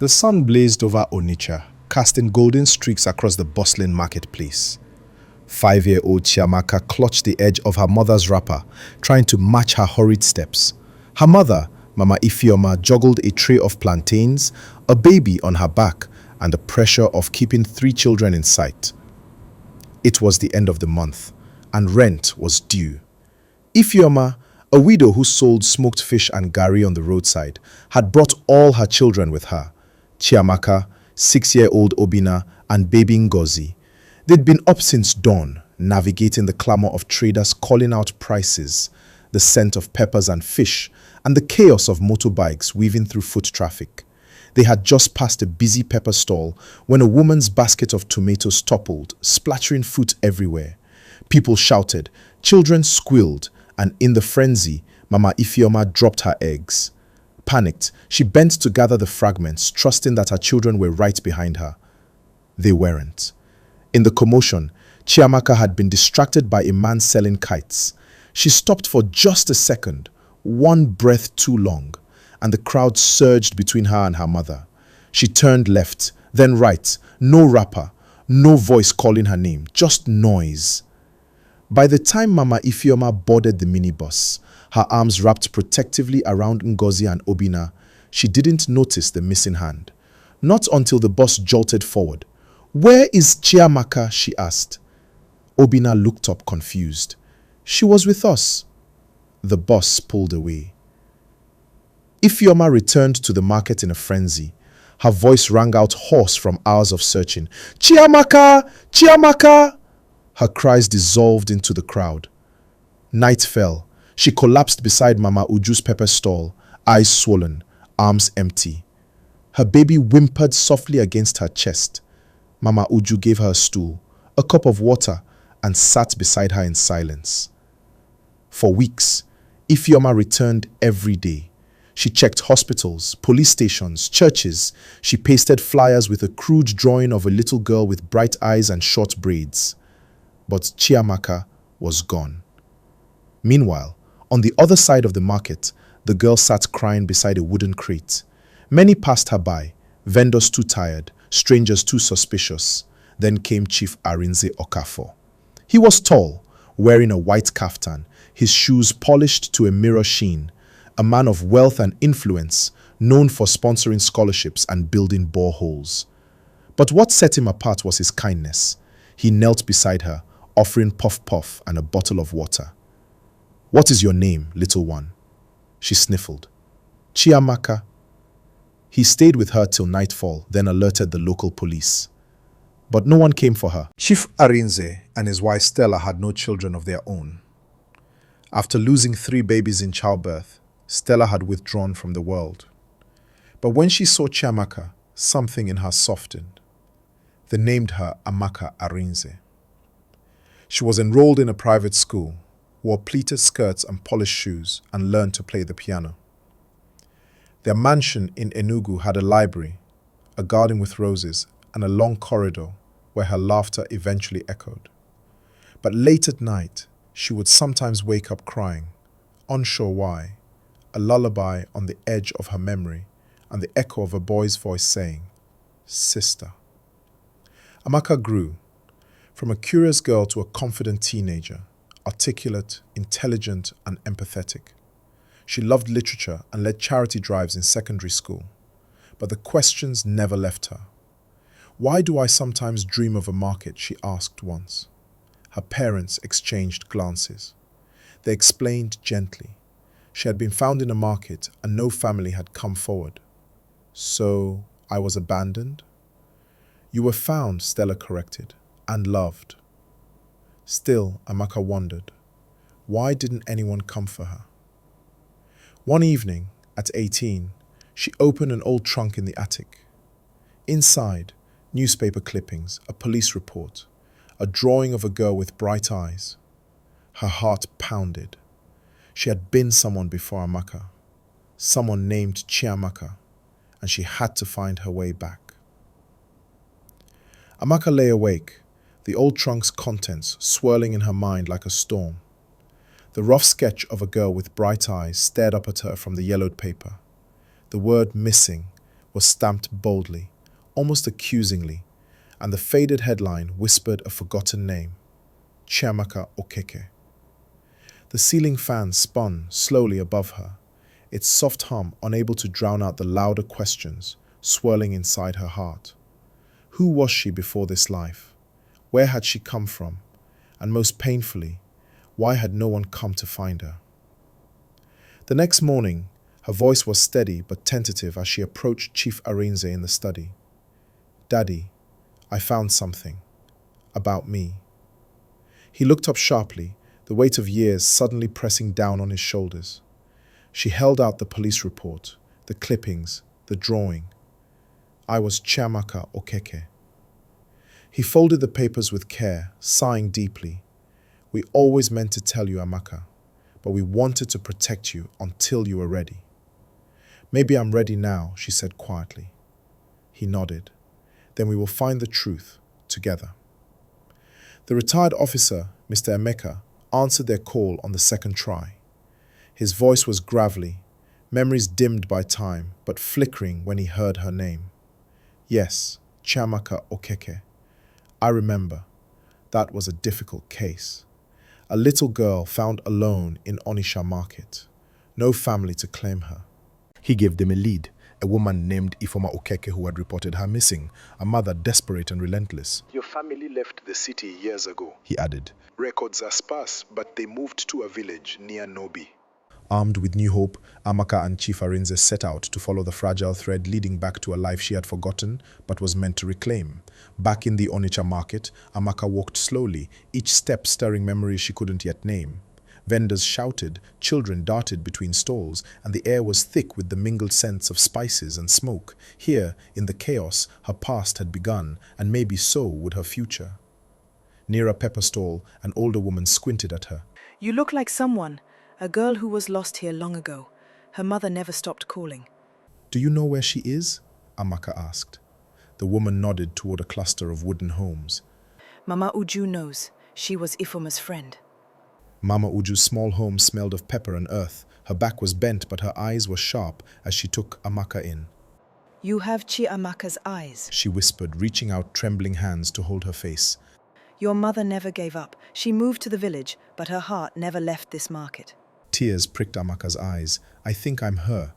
The sun blazed over Onitsha, casting golden streaks across the bustling marketplace. 5-year-old Chiamaka clutched the edge of her mother's wrapper, trying to match her hurried steps. Her mother, Mama Ifeoma, juggled a tray of plantains, a baby on her back, and the pressure of keeping 3 children in sight. It was the end of the month, and rent was due. Ifeoma, a widow who sold smoked fish and gari on the roadside, had brought all her children with her. Chiamaka, 6-year-old Obina, and baby Ngozi. They'd been up since dawn, navigating the clamor of traders calling out prices, the scent of peppers and fish, and the chaos of motorbikes weaving through foot traffic. They had just passed a busy pepper stall when a woman's basket of tomatoes toppled, splattering food everywhere. People shouted, children squealed, and in the frenzy, Mama Ifeoma dropped her eggs. Panicked, she bent to gather the fragments, trusting that her children were right behind her. They weren't. In the commotion, Chiamaka had been distracted by a man selling kites. She stopped for just a second, one breath too long, and the crowd surged between her and her mother. She turned left, then right, no rapper, no voice calling her name, just noise. By the time Mama Ifeoma boarded the minibus, her arms wrapped protectively around Ngozi and Obina, she didn't notice the missing hand. Not until the bus jolted forward. "Where is Chiamaka?" she asked. Obina looked up confused. "She was with us." The bus pulled away. Ifeoma returned to the market in a frenzy. Her voice rang out hoarse from hours of searching. "Chiamaka! Chiamaka!" Her cries dissolved into the crowd. Night fell. She collapsed beside Mama Uju's pepper stall, eyes swollen, arms empty. Her baby whimpered softly against her chest. Mama Uju gave her a stool, a cup of water, and sat beside her in silence. For weeks, Ifeoma returned every day. She checked hospitals, police stations, churches. She pasted flyers with a crude drawing of a little girl with bright eyes and short braids. But Chiamaka was gone. Meanwhile, on the other side of the market, the girl sat crying beside a wooden crate. Many passed her by, vendors too tired, strangers too suspicious. Then came Chief Arinze Okafor. He was tall, wearing a white kaftan, his shoes polished to a mirror sheen, a man of wealth and influence, known for sponsoring scholarships and building boreholes. But what set him apart was his kindness. He knelt beside her, offering puff-puff and a bottle of water. "What is your name, little one?" She sniffled. "Chiamaka." He stayed with her till nightfall, then alerted the local police. But no one came for her. Chief Arinze and his wife Stella had no children of their own. After losing 3 babies in childbirth, Stella had withdrawn from the world. But when she saw Chiamaka, something in her softened. They named her Amaka Arinze. She was enrolled in a private school, wore pleated skirts and polished shoes, and learned to play the piano. Their mansion in Enugu had a library, a garden with roses, and a long corridor where her laughter eventually echoed. But late at night, she would sometimes wake up crying, unsure why, a lullaby on the edge of her memory, and the echo of a boy's voice saying, "Sister." Amaka grew, from a curious girl to a confident teenager, articulate, intelligent, and empathetic. She loved literature and led charity drives in secondary school. But the questions never left her. "Why do I sometimes dream of a market?" she asked once. Her parents exchanged glances. They explained gently. She had been found in a market and no family had come forward. "So I was abandoned?" "You were found," Stella corrected, "and loved." Still, Amaka wondered, why didn't anyone come for her? One evening, at 18, she opened an old trunk in the attic. Inside, newspaper clippings, a police report, a drawing of a girl with bright eyes. Her heart pounded. She had been someone before Amaka, someone named Chiamaka, and she had to find her way back. Amaka lay awake, the old trunk's contents swirling in her mind like a storm. The rough sketch of a girl with bright eyes stared up at her from the yellowed paper. The word "missing" was stamped boldly, almost accusingly, and the faded headline whispered a forgotten name, Chiamaka Okeke. The ceiling fan spun slowly above her, its soft hum unable to drown out the louder questions swirling inside her heart. Who was she before this life? Where had she come from? And most painfully, why had no one come to find her? The next morning, her voice was steady but tentative as she approached Chief Arinze in the study. "Daddy, I found something. About me." He looked up sharply, the weight of years suddenly pressing down on his shoulders. She held out the police report, the clippings, the drawing. "I was Chiamaka Okeke." He folded the papers with care, sighing deeply. "We always meant to tell you, Amaka, but we wanted to protect you until you were ready." "Maybe I'm ready now," she said quietly. He nodded. "Then we will find the truth together." The retired officer, Mr. Emeka, answered their call on the second try. His voice was gravelly, memories dimmed by time, but flickering when he heard her name. "Yes, Chiamaka Okeke. I remember. That was a difficult case. A little girl found alone in Onitsha market. No family to claim her." He gave them a lead, a woman named Ifoma Okeke who had reported her missing, a mother desperate and relentless. "Your family left the city years ago," he added. "Records are sparse, but they moved to a village near Nobi." Armed with new hope, Amaka and Chief Arinze set out to follow the fragile thread leading back to a life she had forgotten but was meant to reclaim. Back in the Onitsha market, Amaka walked slowly, each step stirring memories she couldn't yet name. Vendors shouted, children darted between stalls, and the air was thick with the mingled scents of spices and smoke. Here, in the chaos, her past had begun, and maybe so would her future. Near a pepper stall, an older woman squinted at her. "You look like someone, a girl who was lost here long ago. Her mother never stopped calling." "Do you know where she is?" Amaka asked. The woman nodded toward a cluster of wooden homes. "Mama Uju knows. She was Ifoma's friend." Mama Uju's small home smelled of pepper and earth. Her back was bent, but her eyes were sharp as she took Amaka in. "You have Chiamaka's eyes," she whispered, reaching out trembling hands to hold her face. "Your mother never gave up. She moved to the village, but her heart never left this market." Tears pricked Amaka's eyes. "I think I'm her."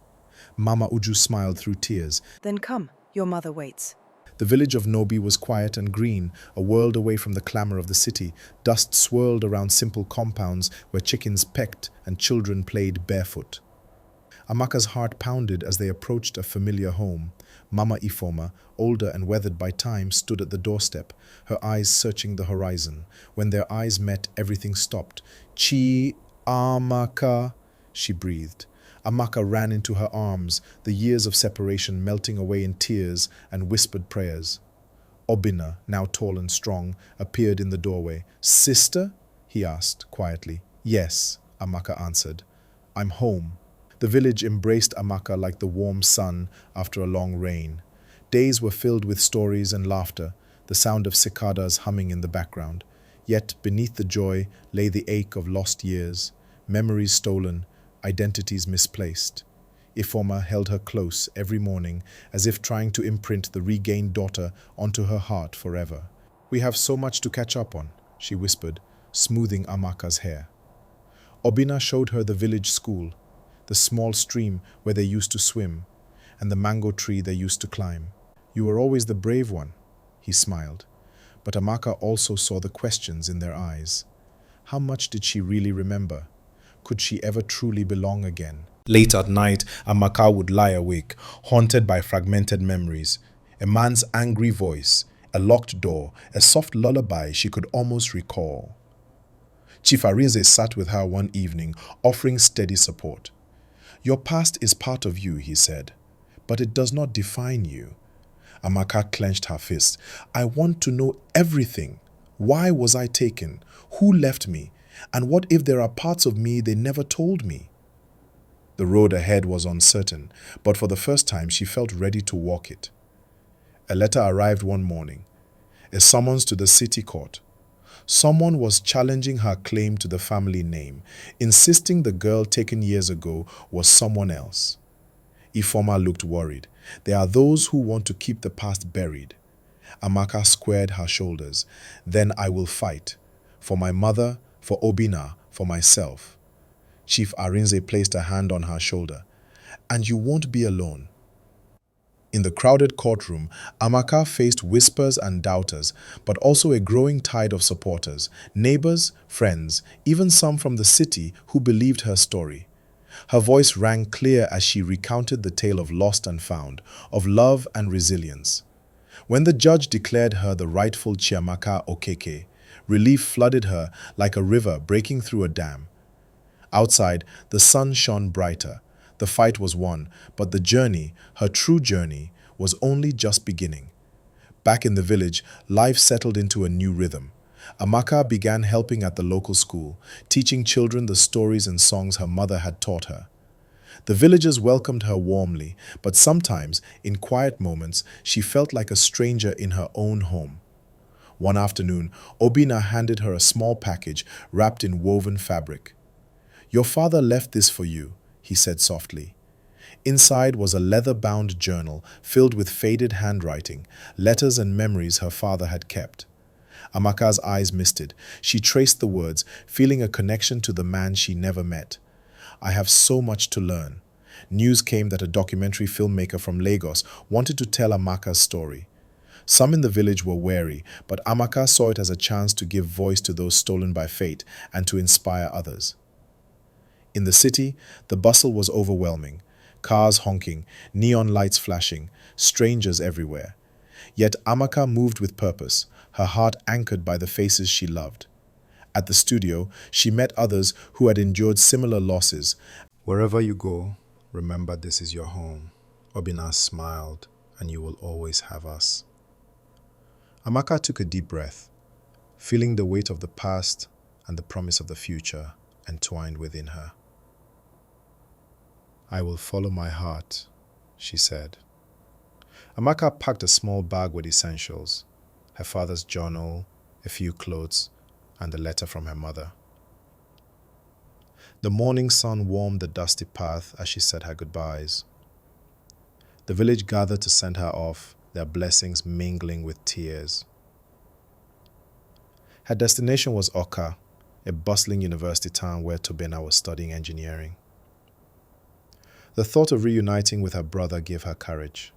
Mama Uju smiled through tears. "Then come, your mother waits." The village of Nobi was quiet and green, a world away from the clamor of the city. Dust swirled around simple compounds where chickens pecked and children played barefoot. Amaka's heart pounded as they approached a familiar home. Mama Ifoma, older and weathered by time, stood at the doorstep, her eyes searching the horizon. When their eyes met, everything stopped. "Chi Amaka," she breathed. Amaka ran into her arms, the years of separation melting away in tears and whispered prayers. Obina, now tall and strong, appeared in the doorway. "Sister?" he asked quietly. "Yes," Amaka answered. "I'm home." The village embraced Amaka like the warm sun after a long rain. Days were filled with stories and laughter, the sound of cicadas humming in the background. Yet beneath the joy lay the ache of lost years, memories stolen, identities misplaced. Ifoma held her close every morning, as if trying to imprint the regained daughter onto her heart forever. "We have so much to catch up on," she whispered, smoothing Amaka's hair. Obina showed her the village school, the small stream where they used to swim, and the mango tree they used to climb. "You were always the brave one," he smiled. But Amaka also saw the questions in their eyes. How much did she really remember? Could she ever truly belong again? Late at night, Amaka would lie awake, haunted by fragmented memories. A man's angry voice, a locked door, a soft lullaby she could almost recall. Chief Arinze sat with her one evening, offering steady support. "Your past is part of you," he said, "but it does not define you." Amaka clenched her fist. "I want to know everything. Why was I taken? Who left me? And what if there are parts of me they never told me?" The road ahead was uncertain, but for the first time she felt ready to walk it. A letter arrived one morning, a summons to the city court. Someone was challenging her claim to the family name, insisting the girl taken years ago was someone else. Ifoma looked worried. There are those who want to keep the past buried. Amaka squared her shoulders. Then I will fight. For my mother, for Obina, for myself. Chief Arinze placed a hand on her shoulder. And you won't be alone. In the crowded courtroom, Amaka faced whispers and doubters, but also a growing tide of supporters, neighbors, friends, even some from the city who believed her story. Her voice rang clear as she recounted the tale of lost and found, of love and resilience. When the judge declared her the rightful Chiamaka Okeke, relief flooded her like a river breaking through a dam. Outside, the sun shone brighter. The fight was won, but the journey, her true journey, was only just beginning. Back in the village, life settled into a new rhythm. Amaka began helping at the local school, teaching children the stories and songs her mother had taught her. The villagers welcomed her warmly, but sometimes, in quiet moments, she felt like a stranger in her own home. One afternoon, Obina handed her a small package wrapped in woven fabric. "Your father left this for you," he said softly. Inside was a leather-bound journal filled with faded handwriting, letters and memories her father had kept. Amaka's eyes misted. She traced the words, feeling a connection to the man she never met. "I have so much to learn." News came that a documentary filmmaker from Lagos wanted to tell Amaka's story. Some in the village were wary, but Amaka saw it as a chance to give voice to those stolen by fate and to inspire others. In the city, the bustle was overwhelming. Cars honking, neon lights flashing, strangers everywhere. Yet Amaka moved with purpose, her heart anchored by the faces she loved. At the studio, she met others who had endured similar losses. "Wherever you go, remember this is your home." Obina smiled, "And you will always have us." Amaka took a deep breath, feeling the weight of the past and the promise of the future entwined within her. "I will follow my heart," she said. Amaka packed a small bag with essentials, her father's journal, a few clothes, and a letter from her mother. The morning sun warmed the dusty path as she said her goodbyes. The village gathered to send her off, their blessings mingling with tears. Her destination was Oka, a bustling university town where Tobena was studying engineering. The thought of reuniting with her brother gave her courage.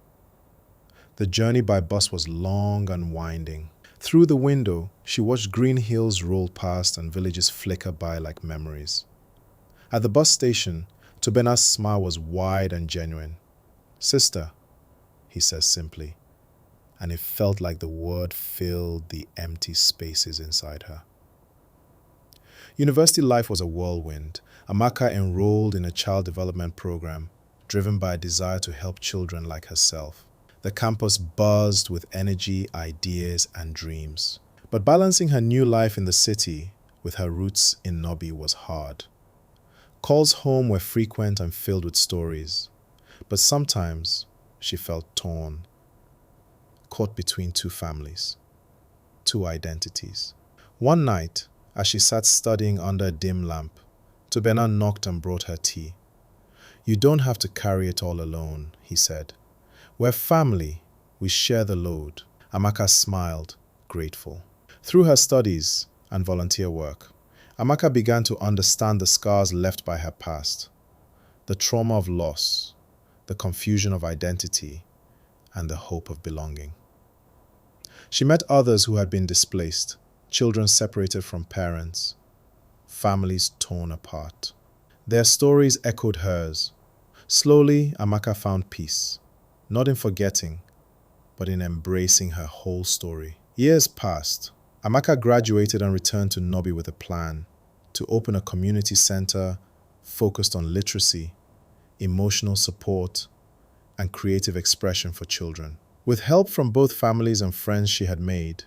The journey by bus was long and winding. Through the window, she watched green hills roll past and villages flicker by like memories. At the bus station, Tobena's smile was wide and genuine. "Sister," he says simply, and it felt like the word filled the empty spaces inside her. University life was a whirlwind. Amaka enrolled in a child development program, driven by a desire to help children like herself. The campus buzzed with energy, ideas, and dreams. But balancing her new life in the city with her roots in Nobi was hard. Calls home were frequent and filled with stories, but sometimes she felt torn, caught between two families, two identities. One night, as she sat studying under a dim lamp, Tobena knocked and brought her tea. "You don't have to carry it all alone," he said. "We're family. We share the load." Amaka smiled, grateful. Through her studies and volunteer work, Amaka began to understand the scars left by her past, the trauma of loss, the confusion of identity, and the hope of belonging. She met others who had been displaced, children separated from parents, families torn apart. Their stories echoed hers. Slowly, Amaka found peace, not in forgetting, but in embracing her whole story. Years passed. Amaka graduated and returned to Nobi with a plan to open a community center focused on literacy, emotional support, and creative expression for children. With help from both families and friends she had made,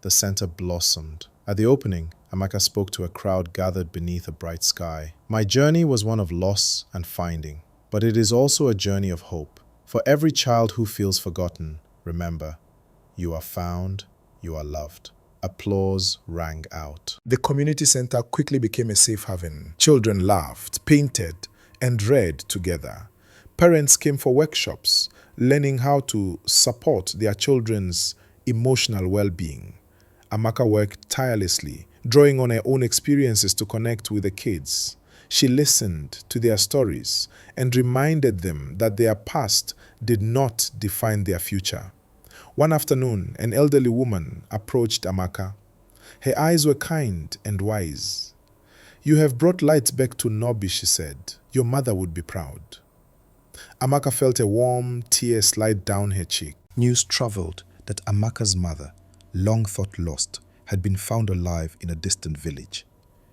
the center blossomed. At the opening, Amaka spoke to a crowd gathered beneath a bright sky. "My journey was one of loss and finding, but it is also a journey of hope. For every child who feels forgotten, remember, you are found, you are loved." Applause rang out. The community center quickly became a safe haven. Children laughed, painted, and read together. Parents came for workshops, learning how to support their children's emotional well-being. Amaka worked tirelessly, drawing on her own experiences to connect with the kids. She listened to their stories and reminded them that their past did not define their future. One afternoon, an elderly woman approached Amaka. Her eyes were kind and wise. "You have brought light back to Nobi," she said. "Your mother would be proud." Amaka felt a warm tear slide down her cheek. News traveled that Amaka's mother, long thought lost, had been found alive in a distant village.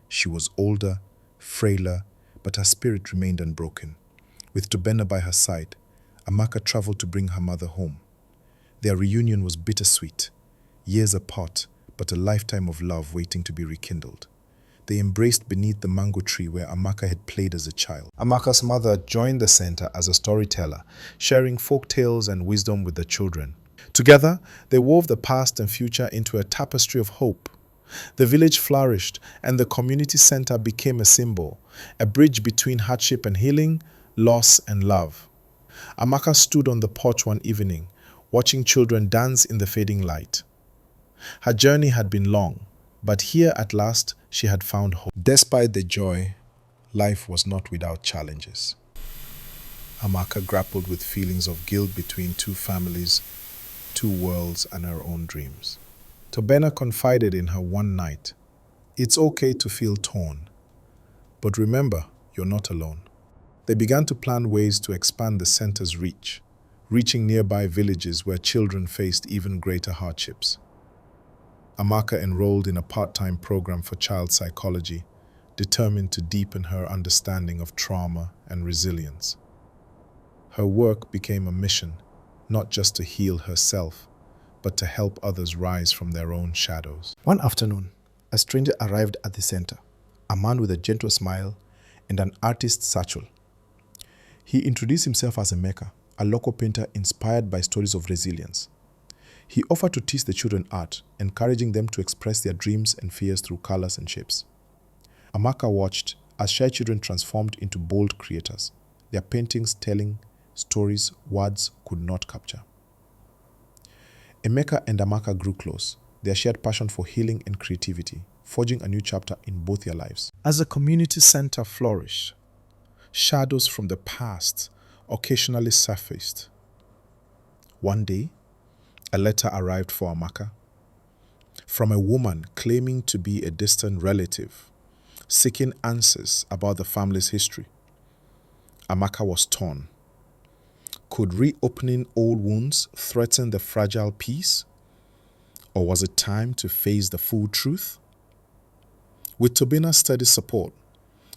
She was older, frailer, but her spirit remained unbroken. With Tobena by her side, Amaka traveled to bring her mother home. Their reunion was bittersweet, years apart, but a lifetime of love waiting to be rekindled. They embraced beneath the mango tree where Amaka had played as a child. Amaka's mother joined the center as a storyteller, sharing folk tales and wisdom with the children. Together, they wove the past and future into a tapestry of hope. The village flourished, and the community center became a symbol, a bridge between hardship and healing, loss and love. Amaka stood on the porch one evening, watching children dance in the fading light. Her journey had been long, but here at last she had found hope. Despite the joy, life was not without challenges. Amaka grappled with feelings of guilt between two families, two worlds, and her own dreams. Tobena confided in her one night, "It's okay to feel torn, but remember, you're not alone." They began to plan ways to expand the center's reach, reaching nearby villages where children faced even greater hardships. Amaka enrolled in a part-time program for child psychology, determined to deepen her understanding of trauma and resilience. Her work became a mission, not just to heal herself, but to help others rise from their own shadows. One afternoon, a stranger arrived at the center, a man with a gentle smile and an artist's satchel. He introduced himself as Emeka, a local painter inspired by stories of resilience. He offered to teach the children art, encouraging them to express their dreams and fears through colors and shapes. Amaka watched as shy children transformed into bold creators, their paintings telling stories words could not capture. Emeka and Amaka grew close, their shared passion for healing and creativity, forging a new chapter in both their lives. As the community center flourished, shadows from the past occasionally surfaced. One day, a letter arrived for Amaka from a woman claiming to be a distant relative, seeking answers about the family's history. Amaka was torn. Could reopening old wounds threaten the fragile peace? Or was it time to face the full truth? With Tobena's steady support,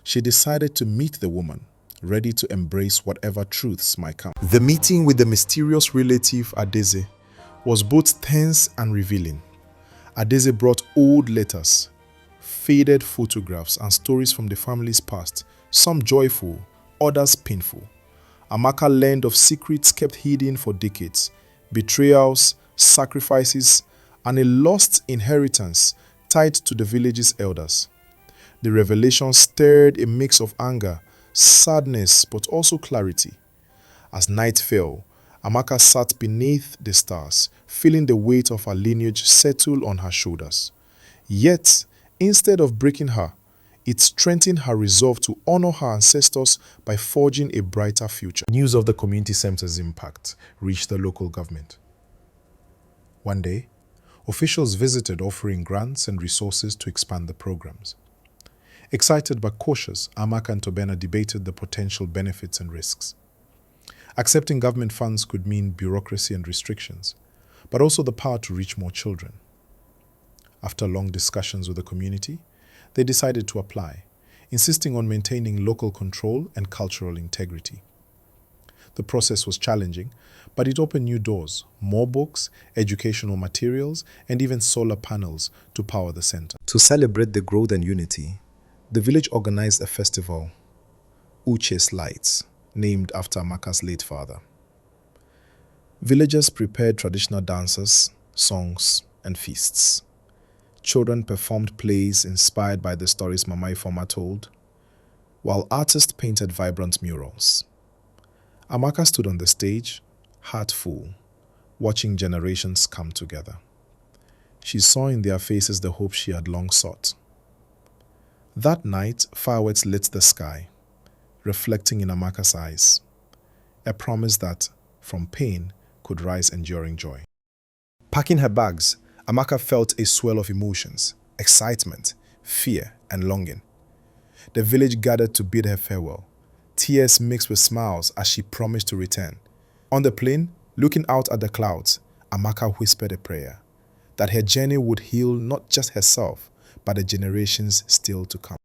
she decided to meet the woman, ready to embrace whatever truths might come. The meeting with the mysterious relative Adeze was both tense and revealing. Adeze brought old letters, faded photographs, and stories from the family's past, some joyful, others painful. Amaka learned of secrets kept hidden for decades, betrayals, sacrifices, and a lost inheritance tied to the village's elders. The revelation stirred a mix of anger, sadness, but also clarity. As night fell, Amaka sat beneath the stars, feeling the weight of her lineage settle on her shoulders. Yet, instead of breaking her, it strengthened her resolve to honor her ancestors by forging a brighter future. News of the community center's impact reached the local government. One day, officials visited offering grants and resources to expand the programs. Excited but cautious, Amaka and Tobena debated the potential benefits and risks. Accepting government funds could mean bureaucracy and restrictions, but also the power to reach more children. After long discussions with the community, they decided to apply, insisting on maintaining local control and cultural integrity. The process was challenging, but it opened new doors, more books, educational materials, and even solar panels to power the center. To celebrate the growth and unity, the village organized a festival, Uche's Lights, named after Amaka's late father. Villagers prepared traditional dances, songs, and feasts. Children performed plays inspired by the stories Mama Ifeoma told, while artists painted vibrant murals. Amaka stood on the stage, heart full, watching generations come together. She saw in their faces the hope she had long sought. That night, fireworks lit the sky, reflecting in Amaka's eyes, a promise that, from pain, could rise enduring joy. Packing her bags, Amaka felt a swell of emotions, excitement, fear, and longing. The village gathered to bid her farewell, tears mixed with smiles as she promised to return. On the plane, looking out at the clouds, Amaka whispered a prayer that her journey would heal not just herself, but the generations still to come.